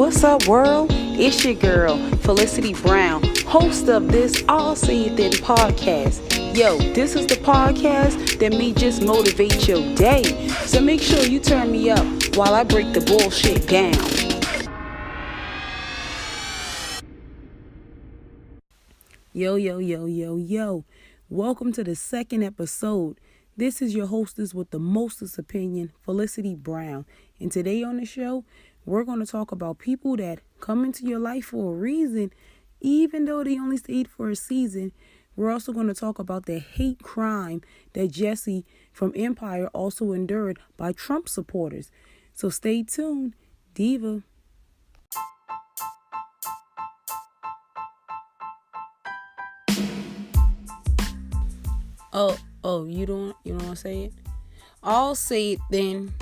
What's up, world? It's your girl, Felicity Brown, host of this I'll Say It Then podcast. Yo, this is the podcast that may just motivate your day. So make sure you turn me up while I break the bullshit down. Yo. Welcome to the second episode. This is your hostess with the mostest opinion, Felicity Brown. And today on the show, we're going to talk about people that come into your life for a reason, even though they only stayed for a season. We're also going to talk about the hate crime that Jussie from Empire also endured by Trump supporters. So stay tuned, Diva. Oh, you don't want to say it? I'll say it then.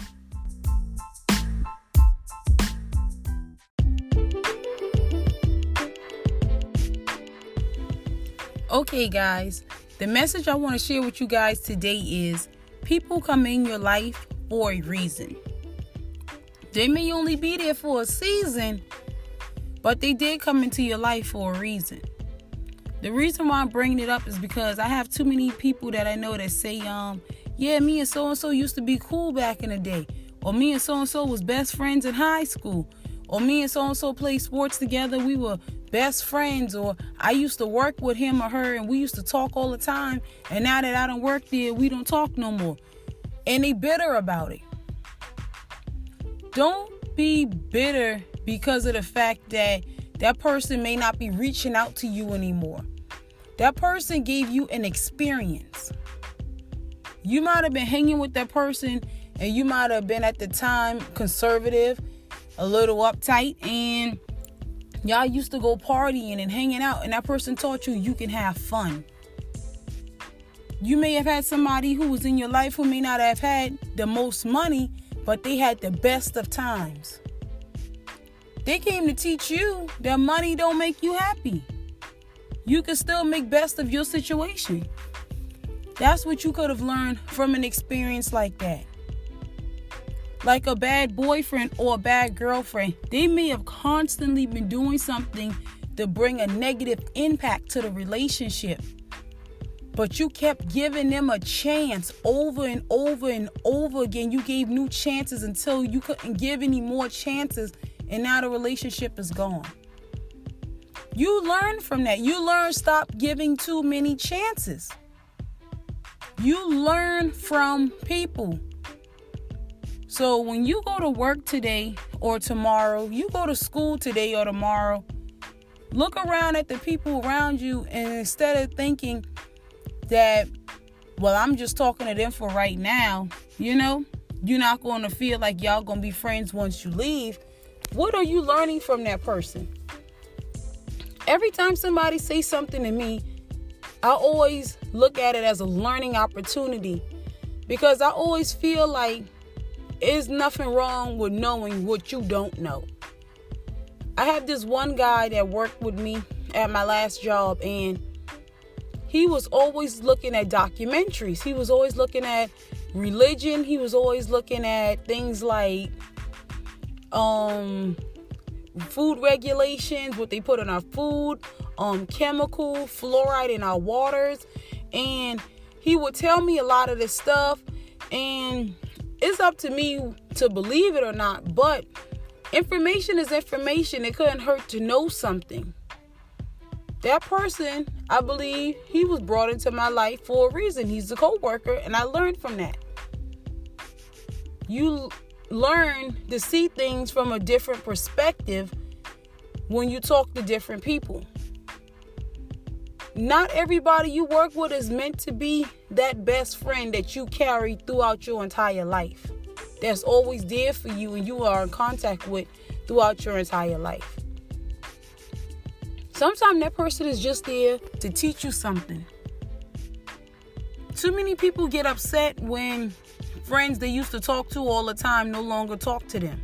Okay, guys, the message I want to share with you guys today is people come in your life for a reason. They may only be there for a season, but they did come into your life for a reason. The reason why I'm bringing it up is because I have too many people that I know that say, yeah, me and so-and-so used to be cool back in the day. Or me and so-and-so was best friends in high school. Or me and so-and-so played sports together. We were best friends. Or I used to work with him or her and we used to talk all the time. And now that I don't work there, we don't talk no more. And they bitter about it. Don't be bitter because of the fact that that person may not be reaching out to you anymore. That person gave you an experience. You might have been hanging with that person and you might have been at the time conservative, a little uptight, and y'all used to go partying and hanging out, and that person taught you can have fun. You may have had somebody who was in your life who may not have had the most money, but they had the best of times. They came to teach you that money don't make you happy. You can still make best of your situation. That's what you could have learned from an experience like that. Like a bad boyfriend or a bad girlfriend, they may have constantly been doing something to bring a negative impact to the relationship. But you kept giving them a chance over and over and over again. You gave new chances until you couldn't give any more chances. And now the relationship is gone. You learn from that. You learn stop giving too many chances. You learn from people. So when you go to work today or tomorrow, you go to school today or tomorrow, look around at the people around you, and instead of thinking that, well, I'm just talking to them for right now, you're not going to feel like y'all going to be friends once you leave. What are you learning from that person? Every time somebody says something to me, I always look at it as a learning opportunity, because I always feel like there's nothing wrong with knowing what you don't know. I have this one guy that worked with me at my last job, and he was always looking at documentaries. He was always looking at religion. He was always looking at things like food regulations, what they put in our food, chemical, fluoride in our waters. And he would tell me a lot of this stuff, and it's up to me to believe it or not, but information is information. It couldn't hurt to know something. That person, I believe, he was brought into my life for a reason. He's a co-worker, and I learned from that. You learn to see things from a different perspective when you talk to different people. Not everybody you work with is meant to be that best friend that you carry throughout your entire life, that's always there for you and you are in contact with throughout your entire life. Sometimes that person is just there to teach you something. Too many people get upset when friends they used to talk to all the time no longer talk to them.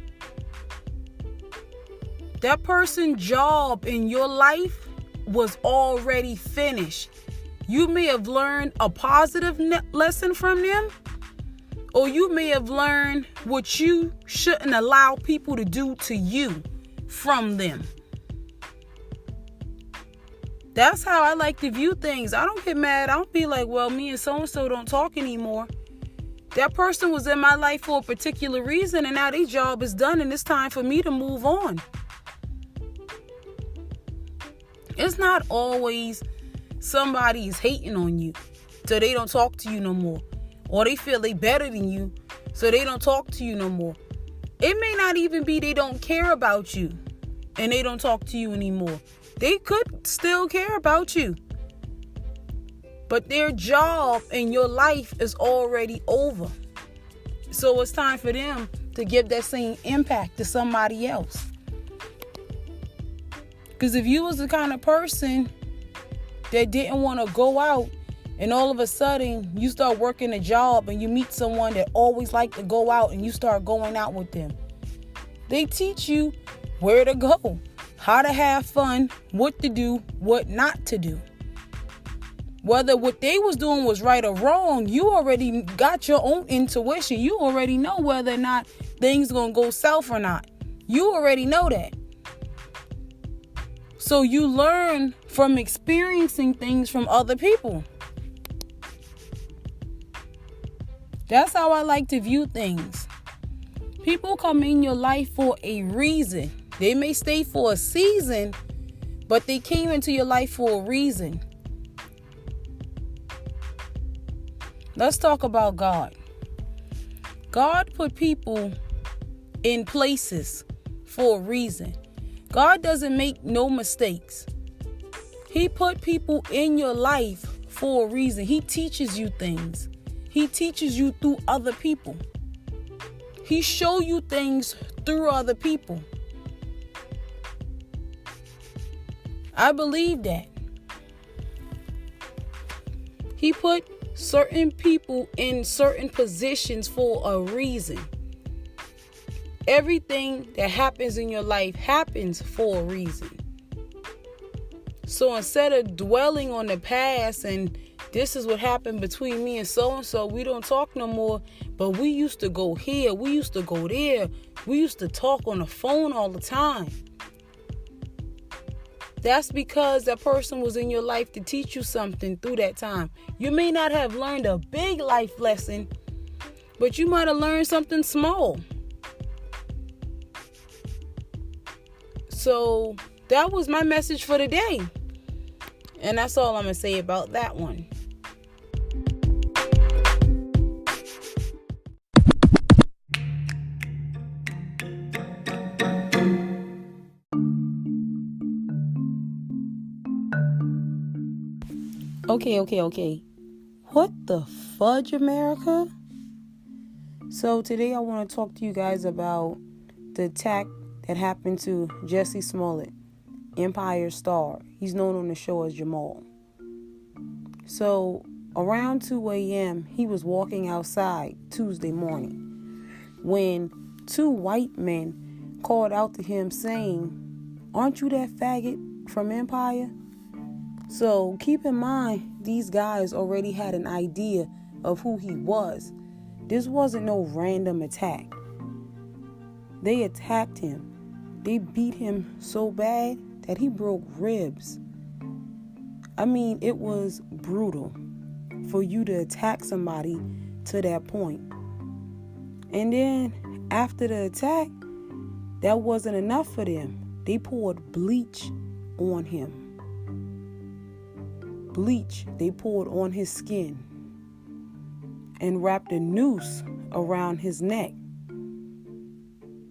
That person's job in your life was already finished. You may have learned a positive lesson from them, or you may have learned what you shouldn't allow people to do to you. from them. That's how I like to view things. I don't get mad. I don't be like, well, me and so-and-so don't talk anymore. That person was in my life for a particular reason, and now their job is done, and it's time for me to move on. It's not always somebody is hating on you, so they don't talk to you no more. Or they feel they better than you, so they don't talk to you no more. It may not even be they don't care about you, and they don't talk to you anymore. They could still care about you. But their job in your life is already over. So it's time for them to give that same impact to somebody else. Because if you was the kind of person that didn't want to go out, and all of a sudden you start working a job and you meet someone that always liked to go out and you start going out with them, they teach you where to go, how to have fun, what to do, what not to do. Whether what they was doing was right or wrong, you already got your own intuition. You already know whether or not things going to go south or not. You already know that. So you learn from experiencing things from other people. That's how I like to view things. People come in your life for a reason. They may stay for a season, but they came into your life for a reason. Let's talk about God. God put people in places for a reason. God doesn't make no mistakes. He put people in your life for a reason. He teaches you things. He teaches you through other people. He shows you things through other people. I believe that. He put certain people in certain positions for a reason. Everything that happens in your life happens for a reason. So instead of dwelling on the past and this is what happened between me and so, we don't talk no more, but we used to go here, we used to go there, we used to talk on the phone all the time. That's because that person was in your life to teach you something through that time. You may not have learned a big life lesson, but you might have learned something small. So that was my message for today. And that's all I'm going to say about that one. Okay. What the fudge, America? So today I want to talk to you guys about the attack that happened to Jussie Smollett, Empire star. He's known on the show as Jamal. So around 2 a.m., he was walking outside Tuesday morning when 2 white men called out to him saying, "Aren't you that faggot from Empire?" So keep in mind, these guys already had an idea of who he was. This wasn't no random attack. They attacked him. They beat him so bad that he broke ribs. I mean, it was brutal for you to attack somebody to that point. And then after the attack, that wasn't enough for them. They poured bleach on him. Bleach they poured on his skin and wrapped a noose around his neck.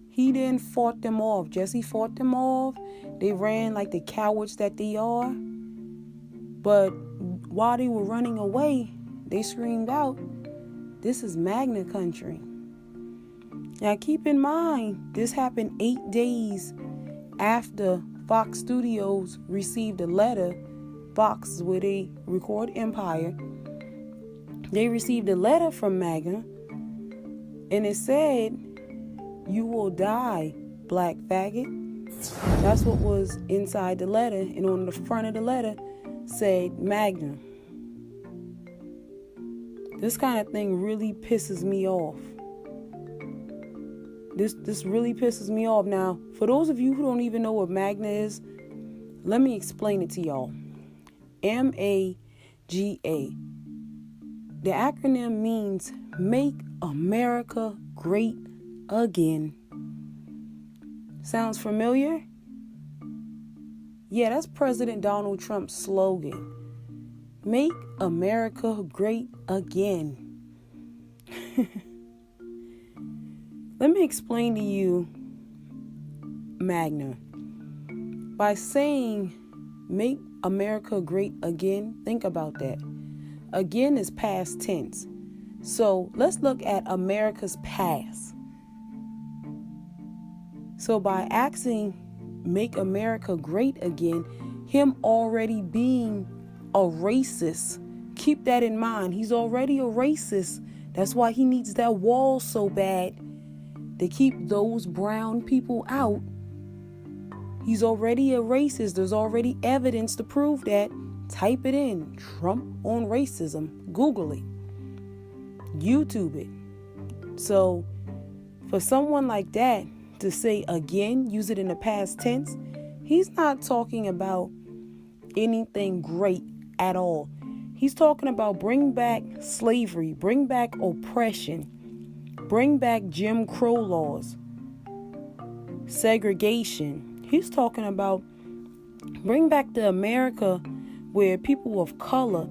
He then fought them off. Jussie fought them off. They ran like the cowards that they are. But while they were running away, they screamed out, "This is MAGA country." Now keep in mind, this happened 8 days after Fox Studios received a letter. Fox is where they record Empire. They received a letter from MAGA, and it said, "You will die, black faggot." That's what was inside the letter, and on the front of the letter said MAGA. This kind of thing really pisses me off. This really pisses me off. Now, for those of you who don't even know what MAGA is, let me explain it to y'all. MAGA. The acronym means Make America Great Again. Sounds familiar? Yeah, that's President Donald Trump's slogan. Make America Great Again. Let me explain to you MAGA. By saying make America great again, think about that. Again is past tense. So let's look at America's past. So by asking make America great again, him already being a racist, keep that in mind. He's already a racist. That's why he needs that wall so bad, to keep those brown people out. He's already a racist. There's already evidence to prove that. Type it in. Trump on racism. Google it. YouTube it. So for someone like that to say again, use it in the past tense, he's not talking about anything great at all. He's talking about bring back slavery, bring back oppression, bring back Jim Crow laws, segregation. He's talking about bring back the America where people of color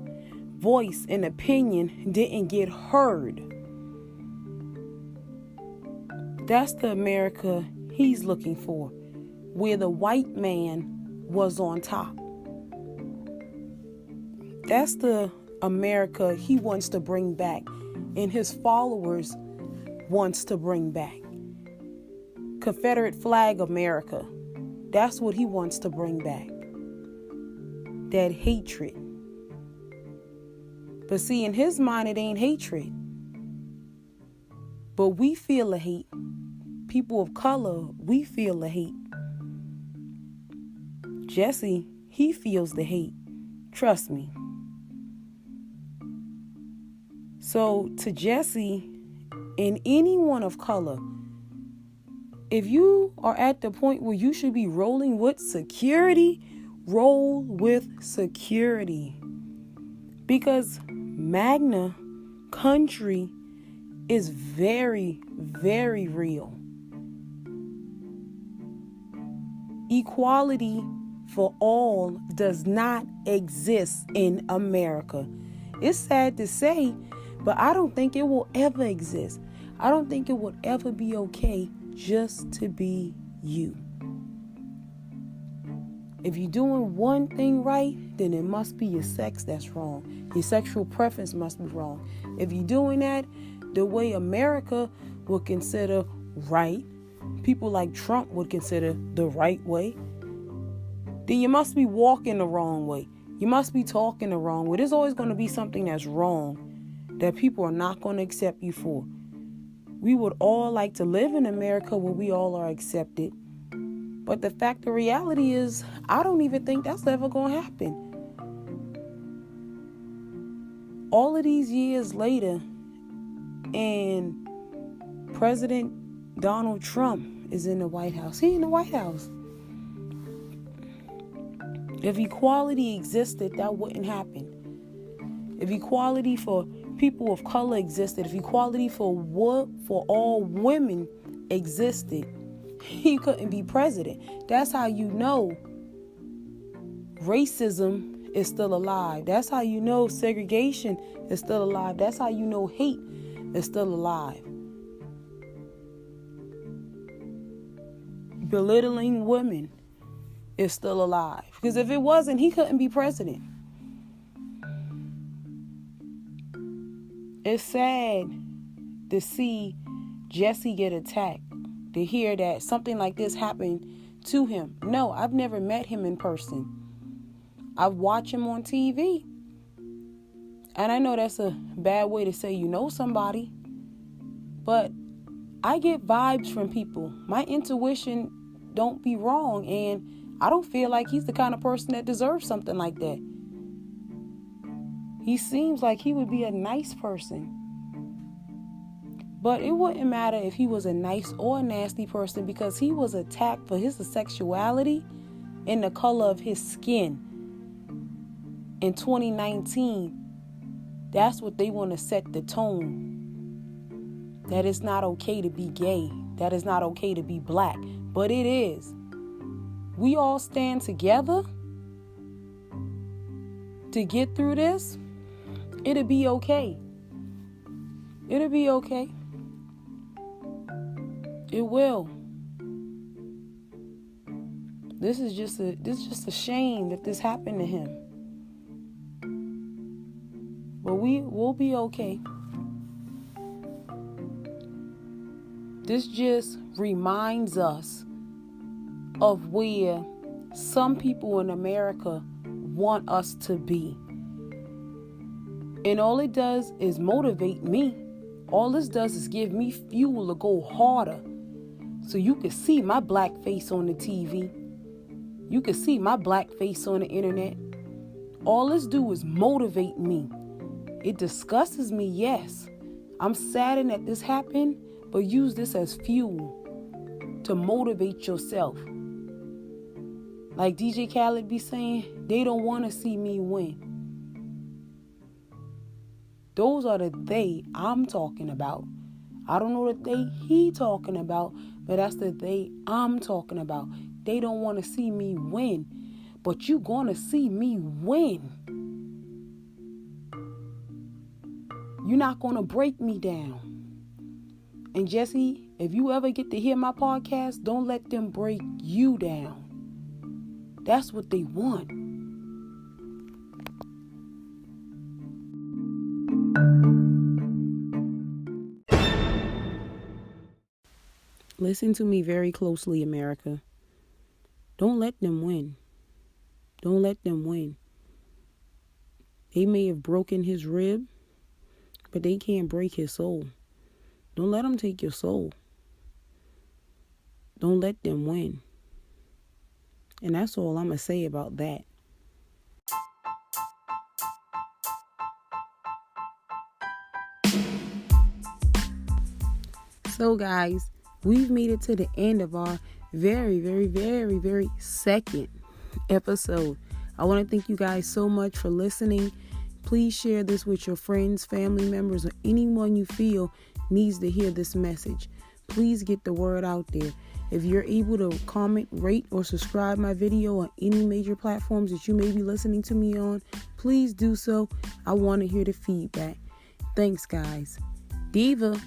voice and opinion didn't get heard. That's the America he's looking for, where the white man was on top. That's the America he wants to bring back, and his followers wants to bring back. Confederate flag America. That's what he wants to bring back. That hatred. But see, in his mind, it ain't hatred. But we feel the hate. People of color, we feel the hate. Jussie, he feels the hate. Trust me. So to Jussie and anyone of color, if you are at the point where you should be rolling with security, roll with security. Because MAGA country is very, very real. Equality for all does not exist in America. It's sad to say, but I don't think it will ever exist. I don't think it will ever be okay just to be you. If you're doing one thing right, then it must be your sex that's wrong. Your sexual preference must be wrong. If you're doing that the way America would consider right, people like Trump would consider the right way, then you must be walking the wrong way. You must be talking the wrong way. There's always going to be something that's wrong that people are not going to accept you for. We would all like to live in America where we all are accepted. But the fact, the reality is, I don't even think that's ever going to happen. All of these years later, and President Donald Trump is in the White House. He in the White House. If equality existed, that wouldn't happen. If equality for people of color existed, if equality for all women existed, he couldn't be president. That's how you know racism is still alive. That's how you know segregation is still alive. That's how you know hate is still alive. Belittling women is still alive. Because if it wasn't, he couldn't be president. It's sad to see Jussie get attacked, to hear that something like this happened to him. No, I've never met him in person. I've watched him on TV. And I know that's a bad way to say you know somebody, but I get vibes from people. My intuition don't be wrong, and I don't feel like he's the kind of person that deserves something like that. He seems like he would be a nice person. But it wouldn't matter if he was a nice or a nasty person, because he was attacked for his sexuality and the color of his skin. In 2019, that's what they want to set the tone. That it's not okay to be gay. That it's not okay to be black. But it is. We all stand together to get through this. It'll be okay. It'll be okay. It will. This is just a shame that this happened to him. But we'll be okay. This just reminds us of where some people in America want us to be. And all it does is motivate me. All this does is give me fuel to go harder. So you can see my black face on the TV. You can see my black face on the internet. All this do is motivate me. It disgusts me, yes. I'm saddened that this happened, but use this as fuel to motivate yourself. Like DJ Khaled be saying, they don't want to see me win. Those are the they I'm talking about. I don't know the they he talking about, but that's the they I'm talking about. They don't want to see me win, but you gonna see me win. You're not gonna break me down. And Jussie, if you ever get to hear my podcast, don't let them break you down. That's what they want. Listen to me very closely, America. Don't let them win. Don't let them win. They may have broken his rib, but they can't break his soul. Don't let them take your soul. Don't let them win. And that's all I'm going to say about that. So guys, we've made it to the end of our very, very, very, very second episode. I want to thank you guys so much for listening. Please share this with your friends, family members, or anyone you feel needs to hear this message. Please get the word out there. If you're able to comment, rate, or subscribe my video on any major platforms that you may be listening to me on, please do so. I want to hear the feedback. Thanks, guys. Diva.